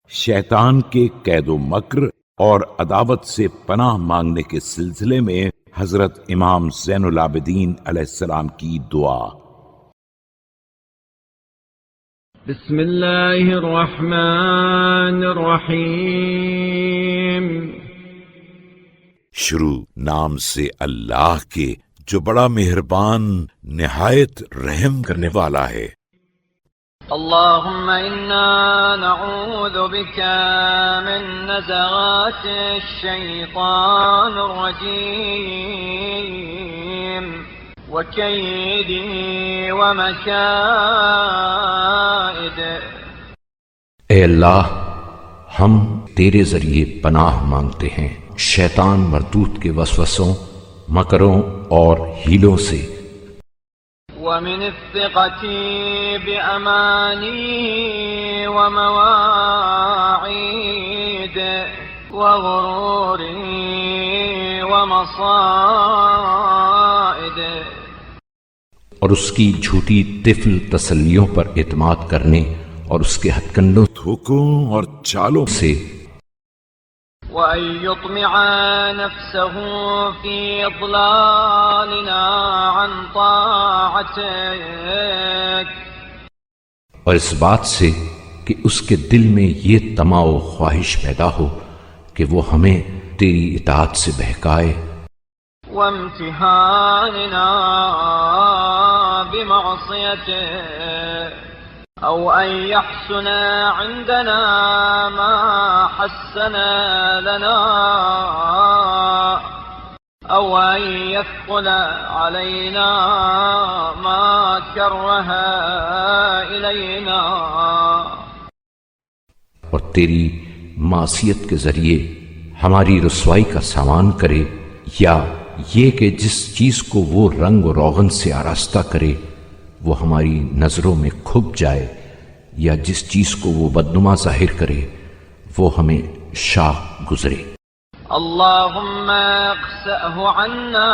شیطان کے قید و مکر اور عداوت سے پناہ مانگنے کے سلسلے میں حضرت امام زین العابدین علیہ السلام کی دعا۔ بسم اللہ الرحمن الرحیم۔ شروع نام سے اللہ کے جو بڑا مہربان نہایت رحم کرنے والا ہے۔ اللهم إنا نعوذ بك من نزغات الشيطان الرجيم وكيده ومكائده۔ اے اللہ، ہم تیرے ذریعے پناہ مانگتے ہیں شیطان مردود کے وسوسوں، مکروں اور ہیلوں سے، ومن الثقة بأماني ومواعيد وغرور ومصائد، اور اس کی جھوٹی طفل تسلیوں پر اعتماد کرنے اور اس کے ہتھ کنڈوں دھوکوں اور چالوں سے، وأن يطمع نفسه في إضلالنا عن طاعتك، اور اس بات سے کہ اس کے دل میں یہ طمع و خواہش پیدا ہو کہ وہ ہمیں تیری اطاعت سے بہکائے، وامتحاننا بمعصيتك، أو أن يحسن عندنا ما حسن لنا، أو أن يثقل علينا ما كره إلينا، اور تیری معصیت کے ذریعے ہماری رسوائی کا سامان کرے، یا یہ کہ جس چیز کو وہ رنگ و روغن سے آراستہ کرے وہ ہماری نظروں میں کھپ جائے، یا جس چیز کو وہ بدنما ظاہر کرے وہ ہمیں شاہ گزرے۔ اللهم اقسأه عنا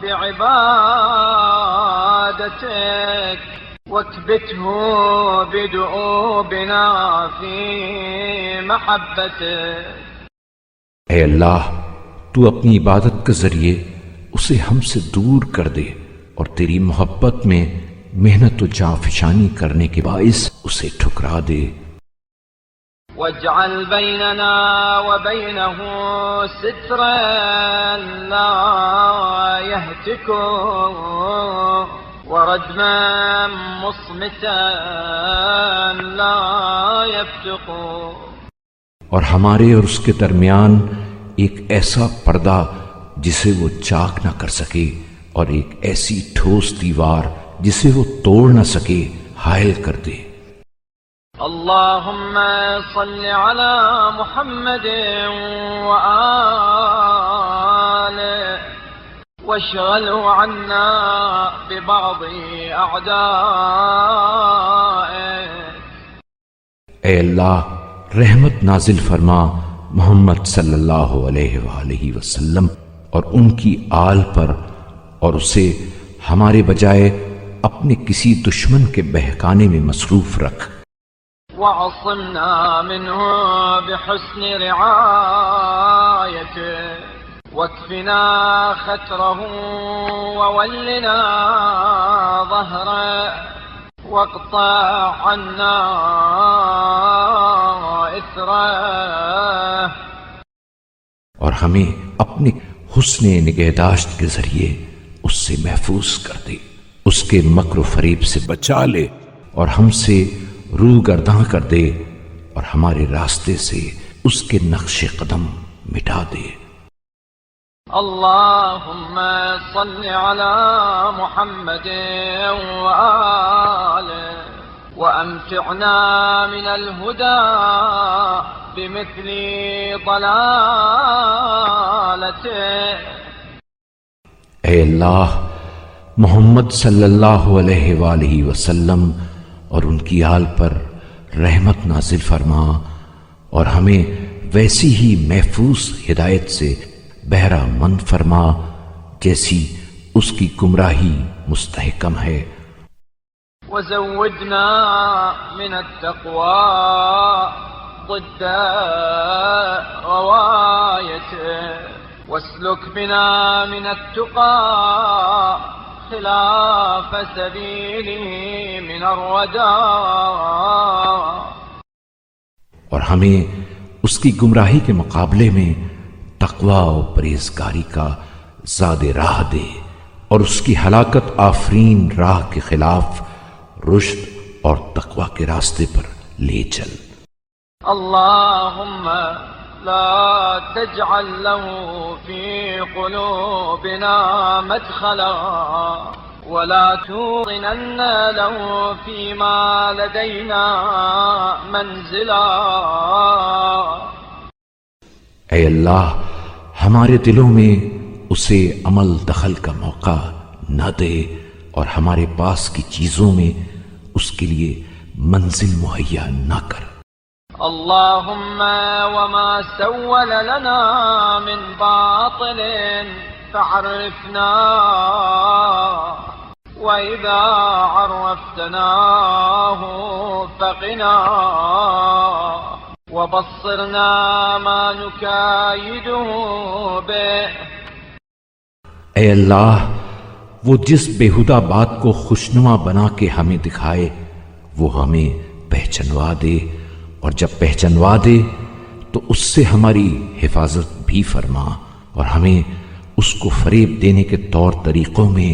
بعبادتك، واكبته بدؤوبنا في محبتك۔ اے اللہ، تو اپنی عبادت کے ذریعے اسے ہم سے دور کر دے اور تیری محبت میں محنت و جانفشانی کرنے کے باعث اسے ٹھکرا دے۔ واجعل بيننا وبينه سترا لا يهتك، وردما مصمتا لا يفتق، اور ہمارے اور اس کے درمیان ایک ایسا پردہ جسے وہ چاک نہ کر سکے، اور ایک ایسی ٹھوس دیوار جسے وہ توڑ نہ سکے حائل کر دے۔ اللهم صل على محمد وآله، واشغله عنا ببعض أعدائه۔ اے اللہ، رحمت نازل فرما محمد صلی اللہ علیہ وآلہ وسلم اور ان کی آل پر، اور اسے ہمارے بجائے اپنے کسی دشمن کے بہکانے میں مصروف رکھ۔ وعصمنا منه بحسن رعايته، واكفنا ختره وولنا ظهره، واقطع عنا إثره، اور ہمیں اپنے حسن نگہداشت کے ذریعے اس سے محفوظ کر دے، اس کے مکر و فریب سے بچا لے، اور ہم سے روح گرداں کر دے، اور ہمارے راستے سے اس کے نقش قدم مٹا دے۔ اللهم صل على محمد وآله، وأمتعنا من الهدى بمثل ضلالته۔ اے اللہ، محمد صلی اللہ علیہ وآلہ وسلم اور ان کی آل پر رحمت نازل فرما، اور ہمیں ویسی ہی محفوظ ہدایت سے بہرہ مند فرما جیسی اس کی گمراہی مستحکم ہے۔ وزودنا من التقوى ضد غوايته واسلك بنا من التقى خلاف سبيله من الردى اور ہمیں اس کی گمراہی کے مقابلے میں تقوی و پرہیزگاری کا زاد راہ دے اور اس کی ہلاکت آفرین راہ کے خلاف رشد اور تقوی کے راستے پر لے چل۔ اللهم لا تجعل له في قلوبنا مدخلا ولا توطنن له فيما لدينا منزلا۔ اے اللہ ہمارے دلوں میں اسے عمل دخل کا موقع نہ دے اور ہمارے پاس کی چیزوں میں اس کے لیے منزل مہیا نہ کر۔ اللهم وما سول لنا من باطل فعرفنا وإذا عرفتناه فقنا وبصرنا ما نكايده به۔ اے اللہ وہ جس بےہودہ بات کو خوشنما بنا کے ہمیں دکھائے وہ ہمیں پہچنوا دے، اور جب پہچنوا دے تو اس سے ہماری حفاظت بھی فرما اور ہمیں اس کو فریب دینے کے طور طریقوں میں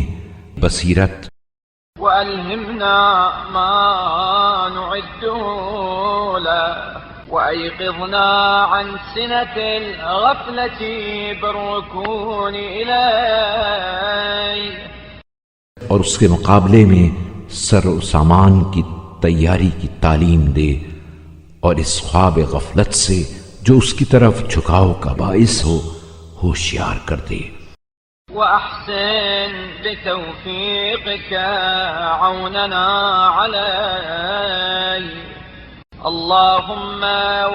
بصیرت وألهمنا ما نعده له وأيقظنا عن سنة الغفلة بالركون إليه، اور اس کے مقابلے میں سر و سامان کی تیاری کی تعلیم دے اور اس خواب غفلت سے جو اس کی طرف جھکاؤ کا باعث ہو ہوشیار کر دے۔ وأحسن بتوفيقك عوننا عليه اللهم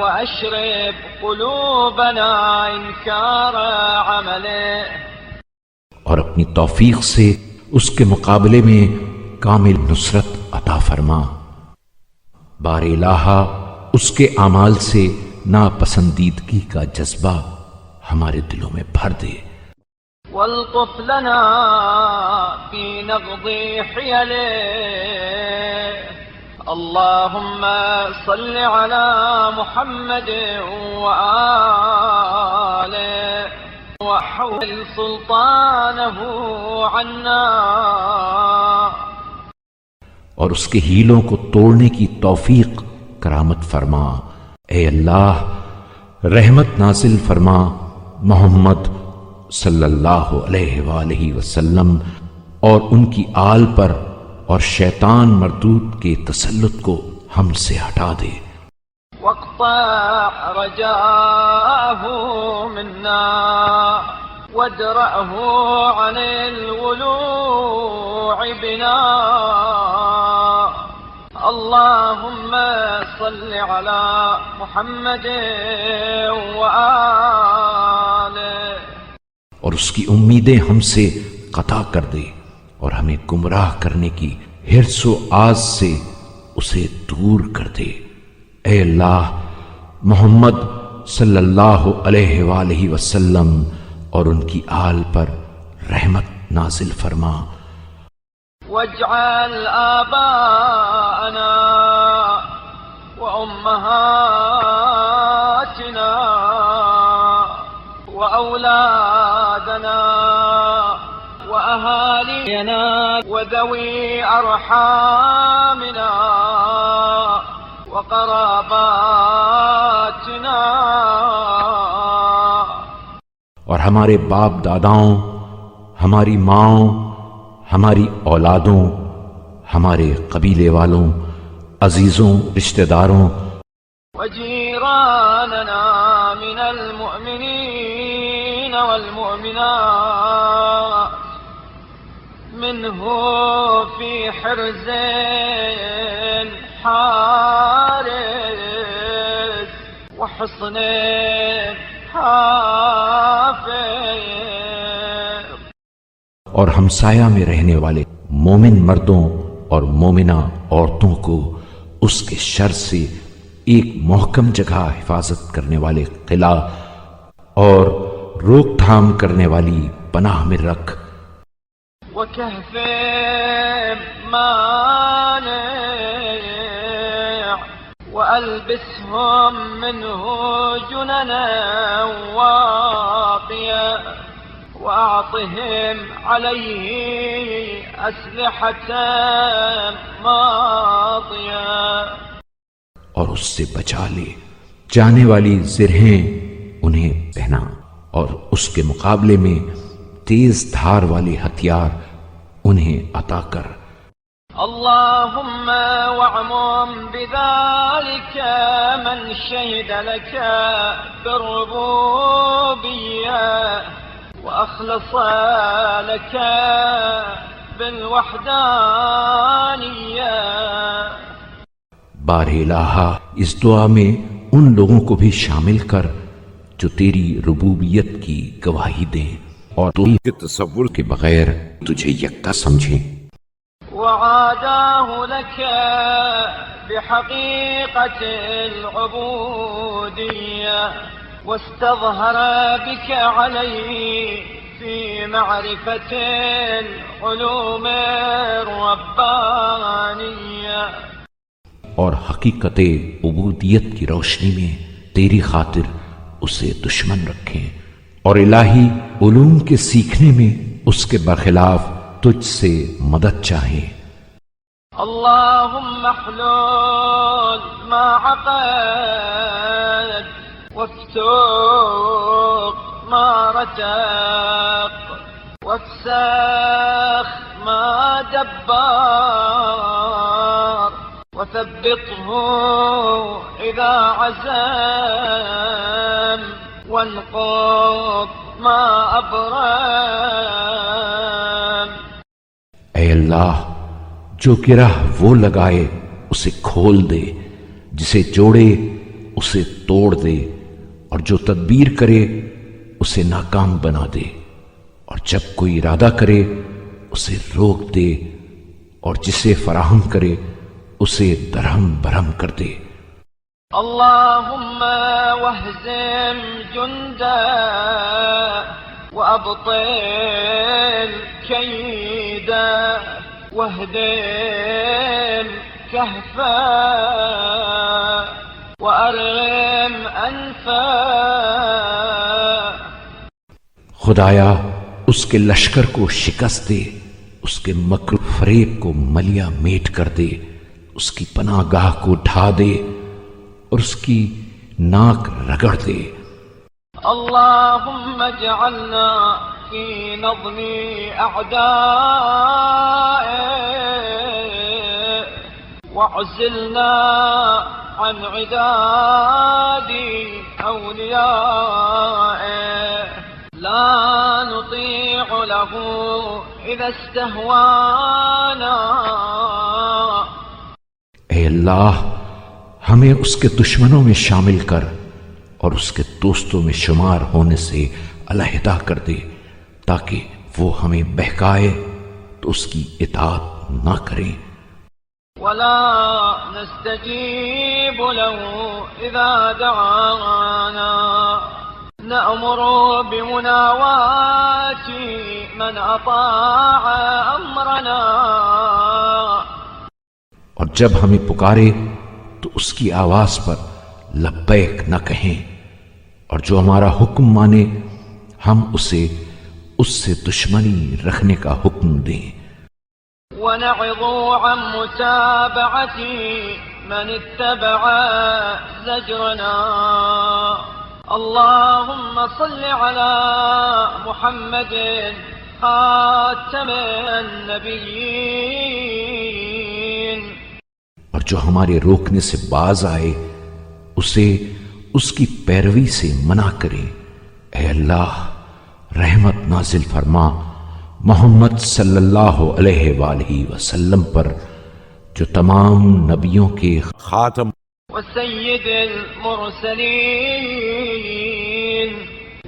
وأشرب قلوبنا إنكار عمله، اور اپنی توفیق سے اس کے مقابلے میں کامل نصرت عطا فرما۔ بار الہا اس کے اعمال سے ناپسندیدگی کا جذبہ ہمارے دلوں میں بھر دے۔ والطف لنا في نقض حيله اللهم صل على محمد وآله وحول سلطانه عنا، اور اس کے ہیلوں کو توڑنے کی توفیق کرامت فرما۔ اے اللہ رحمت نازل فرما محمد صلی اللہ علیہ وآلہ وسلم اور ان کی آل پر، اور شیطان مردود کے تسلط کو ہم سے ہٹا دے۔ واقطع رجاءه منا وادرأه عن الولوع بنا اللهم صل على محمد وآله، اور اس کی امیدیں ہم سے قطع کر دے اور ہمیں گمراہ کرنے کی حرص و آز سے اسے دور کر دے۔ اے اللہ محمد صلی اللہ علیہ وآلہ وسلم اور ان کی آل پر رحمت نازل فرما۔ واجعل آباءنا وأمهاتنا وأولادنا وأهالينا وذوي أرحامنا وقراباتنا، اور ہمارے باپ داداؤں، ہماری ماؤں، ہماری اولادوں، ہمارے قبیلے والوں، عزیزوں، رشتہ داروں، وجيراننا من المؤمنين والمؤمنات منه في حرز حارس وحصن حافظ، اور ہمسایہ میں رہنے والے مومن مردوں اور مومنہ عورتوں کو اس کے شر سے ایک محکم جگہ حفاظت کرنے والے قلعہ اور روک تھام کرنے والی پناہ میں رکھ، وكهف مانع وألبسهم منه جننا واقيا وأعطهم عليه أسلحة ماضية، اور اس سے بچا لے، جانے والی زرہیں انہیں پہنا اور اس کے مقابلے میں تیز دھار والے ہتھیار انہیں عطا کر۔ اللهم واعمم بذلك من شهد لك بالربوبية وأخلص لك بالوحدانية۔ بار الہا، اس دعا میں ان لوگوں کو بھی شامل کر جو تیری ربوبیت کی گواہی دیں اور تو کے تصور کے بغیر تجھے یکتا سمجھیں۔ وعاداه لك بحقيقة العبودية واستظهر بك عليه في معرفة العلوم الربانية، اور حقیقت عبودیت کی روشنی میں تیری خاطر اسے دشمن رکھیں اور الہی علوم کے سیکھنے میں اس کے برخلاف تجھ سے مدد چاہیں۔ اللهم احلل ما عقد وافتق ما رتق وافسخ ما دبر وثبطه إذا عزم وانقض ما أبرم۔ اے اللہ، جو گرہ وہ لگائے اسے کھول دے، جسے جوڑے اسے توڑ دے، اور جو تدبیر کرے اسے ناکام بنا دے، اور جب کوئی ارادہ کرے اسے روک دے، اور جسے فراہم کرے اسے درہم برہم کر دے۔ اللهم واهزم جندا وأبطل كيدا واهدم كهفا وأرغم أنفا۔ خدایا، اس کے لشکر کو شکست دے، اس کے مکر فریب کو ملیا میٹ کر دے، اس کی پناہ گاہ کو ڈھا دے اور اس کی ناک رگڑ دے۔ اللهم اجعلنا في نظم أعدائه واعزلنا عن عداد أوليائه، لا نطيع له إذا استهوانا۔ اے اللہ، ہمیں اس کے دشمنوں میں شامل کر اور اس کے دوستوں میں شمار ہونے سے علیحدہ کر دے، تاکہ وہ ہمیں بہکائے تو اس کی اطاعت نہ کریں۔ ولا نستجيب له إذا دعانا، نأمر بمناواة من أطاع أمرنا۔ اور جب ہمیں پکارے تو اس کی آواز پر لبیک نہ کہیں، اور جو ہمارا حکم مانے ہم اسے اس سے دشمنی رکھنے کا حکم دیں۔ ونعظ عن متابعة من اتبع زجرنا۔ اللهم صل على محمد خاتم النبيين۔ اور جو ہمارے روکنے سے باز آئے اسے اس کی پیروی سے منع کرے۔ اے اللہ، رحمت نازل فرما محمد صلی اللہ علیہ وآلہ وسلم پر، جو تمام نبیوں کے خاتم وسيد المرسلين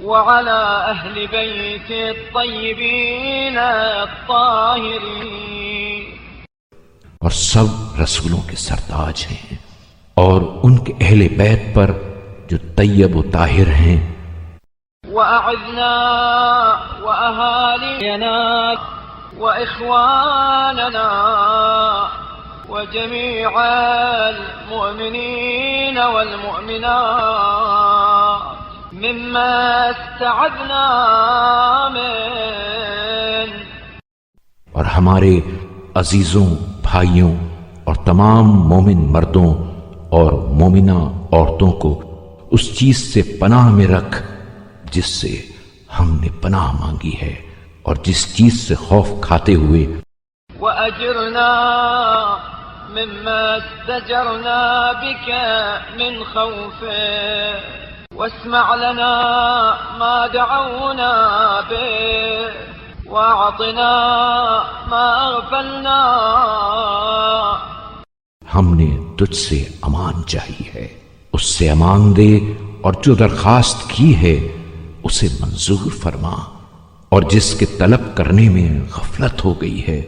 وعلى أهل بيت الطيبين الطاهرين۔ اور سب رسولوں کے سرتاج ہیں۔ اور ان کے اہل بیت پر جو طیب و طاہر ہیں، وأعذنا وأهالينا وإخواننا وجميع المؤمنين والمؤمنات مما استعذنا منه، اور ہمارے عزیزوں، بھائیوں اور تمام مومن مردوں اور مومنہ عورتوں کو اس چیز سے پناہ میں رکھ جس سے ہم نے پناہ مانگی ہے، اور جس چیز سے خوف کھاتے ہوئے وأجرنا مما استجرنا بك من خوفه واسمع لنا ما دعونا به واعطنا ما اغفلنا. ہم نے تجھ سے امان چاہی ہے، اس سے امان دے، اور جو درخواست کی ہے اسے منظور فرما، اور جس کے طلب کرنے میں غفلت ہو گئی ہے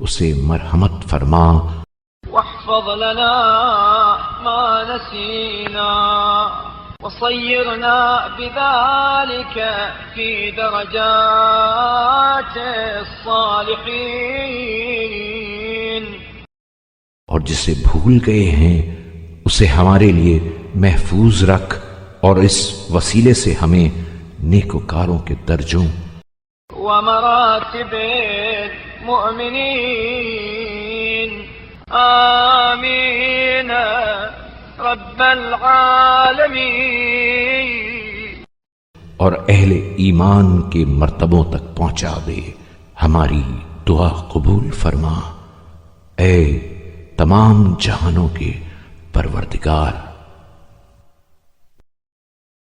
اسے مرحمت فرما. واحفظ لنا ما نسينا وصيرنا بذلك في درجات الصالحين. اور جسے بھول گئے ہیں اسے ہمارے لیے محفوظ رکھ، اور اس وسیلے سے ہمیں نیکوکاروں کے درجوں ومراتب المؤمنين آمين رب العالمين. اور اہل ایمان کے مرتبوں تک پہنچا دے. ہماری دعا قبول فرما، اے تمام جہانوں کے پروردگار.